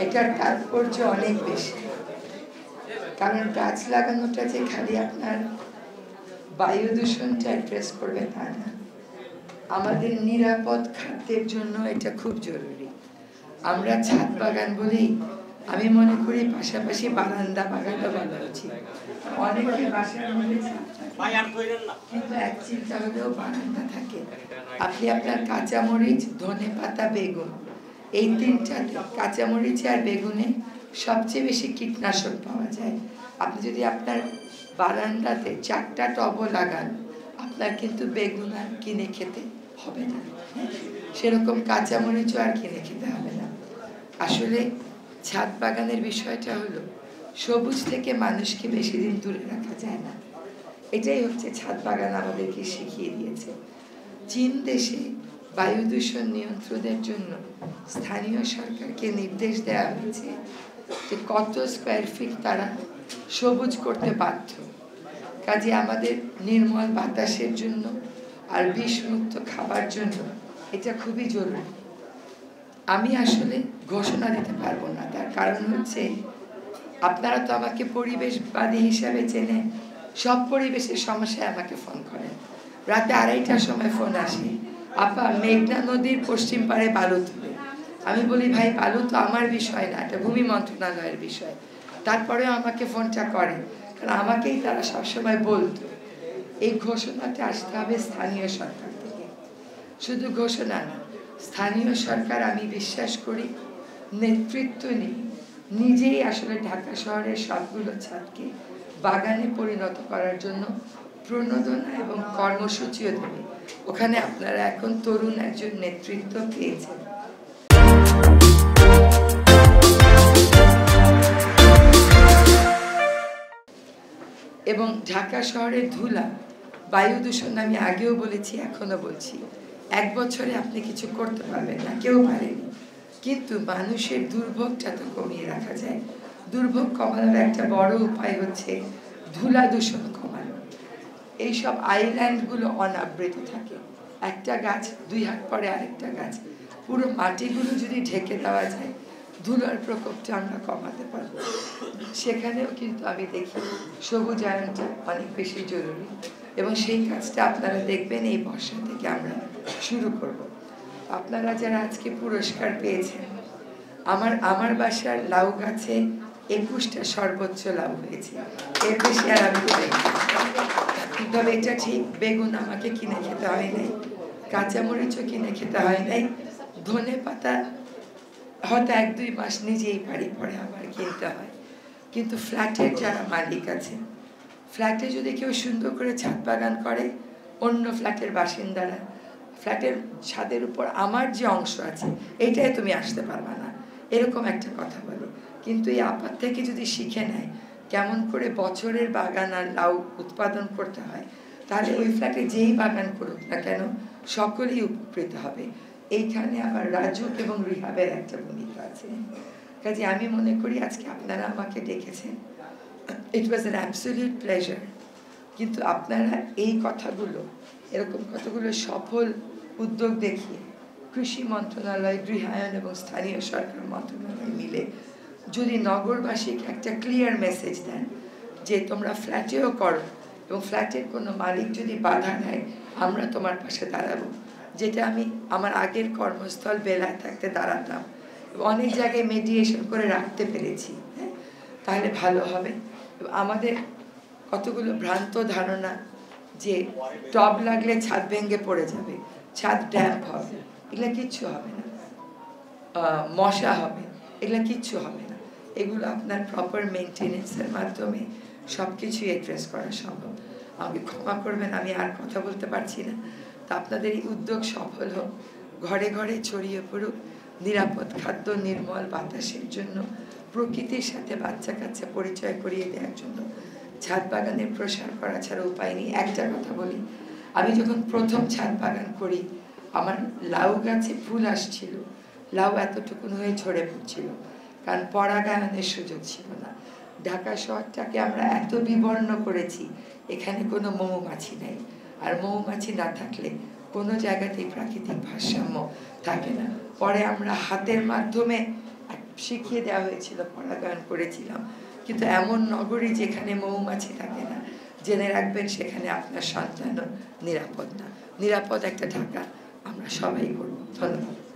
এটার তাৎপর্য অনেক বেশি, কারণ গাছ লাগানোটা যে খালি আপনার বায়ু দূষণটা অ্যাড্রেস করবে তা না, আমাদের নিরাপদ খাদ্যের জন্য এটা খুব জরুরি। আমরা ছাদ বাগান বলেই আমি মনে করি পাশাপাশি বারান্দা বাগানও বলা উচিত। অনেকের বাসার মধ্যে কিন্তু এক চিন্তা হলেও বারান্দা থাকে। আপনি আপনার কাঁচামরিচ, ধনেপাতা, বেগুন, এই তিনটাতে কাঁচামরিচ আর বেগুনে সবচেয়ে বেশি কীটনাশক পাওয়া যায়। আপনি যদি আপনার বারান্দাতে 4টা টবও লাগান, আপনার কিন্তু বেগুন আর কিনে খেতে হবে না, সেরকম কাঁচামরিচও আর কিনে খেতে হবে না। আসলে ছাদ বাগানের বিষয়টা হলো সবুজ থেকে মানুষকে বেশি দিন দূরে রাখা যায় না। এটাই হচ্ছে ছাদ বাগান আমাদেরকে শিখিয়ে দিয়েছে। চীন দেশে বায়ু দূষণ নিয়ন্ত্রণের জন্য স্থানীয় সরকারকে নির্দেশ দেওয়া হয়েছে যে কত স্কোয়ার ফিট তারা সবুজ করতে বাধ্য। কাজে আমাদের নির্মল বাতাসের জন্য আর বিষমুক্ত খাবার জন্য এটা খুবই জরুরি। আমি আসলে ঘোষণা দিতে পারবো না, তার কারণ হচ্ছে আপনারা তো আমাকে পরিবেশবাদী হিসাবে চেনে। সব পরিবেশের সমস্যায় আমাকে ফোন করেন, রাতে 2:30টার সময় ফোন আসে, আপা মেঘনা নদীর পশ্চিম পাড়ে বালু তুলে। আমি বলি ভাই বালু তো আমার বিষয় না, এটা ভূমি মন্ত্রণালয়ের বিষয়। তারপরেও আমাকে ফোনটা করে, কারণ আমাকেই তারা সবসময় বলতো এই ঘোষণাটা আসতে হবে স্থানীয় সরকার থেকে। শুধু ঘোষণা না, স্থানীয় সরকার আমি বিশ্বাস করি নেতৃত্ব নেই, নিজেই আসলে ঢাকা শহরের সবগুলো ছাদকে বাগানে পরিণত করার জন্য প্রণোদনা এবং কর্মসূচিও দেবে। ওখানে আপনারা এখন তরুণ একজন নেতৃত্ব পেয়েছেন। এবং ঢাকা শহরের ধুলা, বায়ু দূষণ আমি আগেও বলেছি, এখনো বলছি, 1 বছরে আপনি কিছু করতে পারবেন না, কেউ পারেনি। কিন্তু মানুষের দুর্ভোগটা তো কমিয়ে রাখা যায়। দুর্ভোগ কমানোর একটা বড় উপায় হচ্ছে ধুলা দূষণ কমানো। এইসব আইল্যান্ডগুলো অনাবৃত থাকে, একটা গাছ 2 হাত পরে আরেকটা গাছ, পুরো মাটিগুলো যদি ঢেকে দেওয়া যায় ধুলার প্রকোপটা আমরা কমাতে পারব। সেখানেও কিন্তু আমি দেখি সবুজায়নটা অনেক বেশি জরুরি, এবং সেই কাজটা আপনারা দেখবেন এই বর্ষা থেকে আমরা শুরু করব। আপনারা যারা আজকে পুরস্কার পেয়েছেন, আমার বাসার লাউ গাছে 21টা সর্বোচ্চ লাউ হয়েছে, এর বেশি আর আমি তবে এটা ঠিক, বেগুন আমাকে কিনে খেতে হয় নাই, কাঁচামরিচও কিনে খেতে হয় নাই, ধনে পাতা হয়তো 1-2 মাস নিজেই বাড়ি পরে আবার কিনতে হয়। কিন্তু ফ্ল্যাটের যারা মালিক আছেন, ফ্ল্যাটে যদি কেউ সুন্দর করে ছাদ বাগান করে, অন্য ফ্ল্যাটের বাসিন্দারা ফ্ল্যাটের ছাদের উপর আমার যে অংশ আছে এইটাই তুমি আসতে পারবে না, এরকম একটা কথা বলে। কিন্তু এই আপাত থেকে যদি শিখে নেয় কেমন করে বছরের বাগান আর লাউ উৎপাদন করতে হয়, তাহলে ওই ফ্ল্যাটে যেই বাগান করুক না কেন সকলেই উপকৃত হবে। এইখানে আবার রাজুক এবং রিহাবের একটা ভূমিকা আছে। কাজে আমি মনে করি আজকে আপনারা আমাকে ডেকেছেন, ইট ওয়াজ অ্যান অ্যাবসলিউট প্লেজার। কিন্তু আপনারা এই কথাগুলো, এরকম কতগুলো সফল উদ্যোগ দেখিয়ে কৃষি মন্ত্রণালয়, গৃহায়ন এবং স্থানীয় সরকার মন্ত্রণালয় মিলে যদি নগরবাসীকে একটা ক্লিয়ার মেসেজ দেন যে তোমরা ফ্ল্যাটেও করো, এবং ফ্ল্যাটের কোনো মালিক যদি বাধা নেয় আমরা তোমার পাশে দাঁড়াবো, যেটা আমি আমার আগের কর্মস্থল বেলায় থাকতে দাঁড়াতাম, অনেক জায়গায় মেডিয়েশন করে রাখতে পেরেছি, হ্যাঁ, তাহলে ভালো হবে। আমাদের কতগুলো ভ্রান্ত ধারণা যে টব লাগলে ছাদ ভেঙে পড়ে যাবে, ছাদ ড্যাম্প হবে, এগুলো কিচ্ছু হবে না, মশা হবে, এগুলো কিচ্ছু হবে না। এগুলো আপনার প্রপার মেনটেনেন্সের মাধ্যমে সব কিছুই অ্যাড্রেস করা সম্ভব। আমাকে ক্ষমা করবেন, আমি আর কথা বলতে পারছি না। তা আপনাদের এই উদ্যোগ সফল হোক, ঘরে ঘরে ছড়িয়ে পড়ুক নিরাপদ খাদ্য, নির্মল বাতাসের জন্য, প্রকৃতির সাথে বাচ্চা কাচ্চা পরিচয় করিয়ে দেওয়ার জন্য ছাদ বাগানের প্রসার করা ছাড়া উপায় নেই। একটা কথা বলি, আমি যখন প্রথম ছাদ বাগান করি আমার লাউ গাছে ফুল আসছিল, লাউ এতটুকুন হয়ে ঝরে পড়ছিল, কারণ পরাগায়নের সুযোগ ছিল না। ঢাকা শহরটাকে আমরা এত বিবর্ণ করেছি, এখানে কোনো মৌমাছি নেই, আর মৌমাছি না থাকলে কোনো জায়গাতেই প্রাকৃতিক ভারসাম্য থাকে না। পরে আমরা হাতের মাধ্যমে শিখিয়ে দেওয়া হয়েছিল, পরাগায়ন করেছিলাম। কিন্তু এমন নগরী যেখানে মৌমাছি থাকে না, জেনে রাখবেন সেখানে আপনার সন্তানও নিরাপদ না। নিরাপদ একটা ঢাকা আমরা সবাই করব। ধন্যবাদ।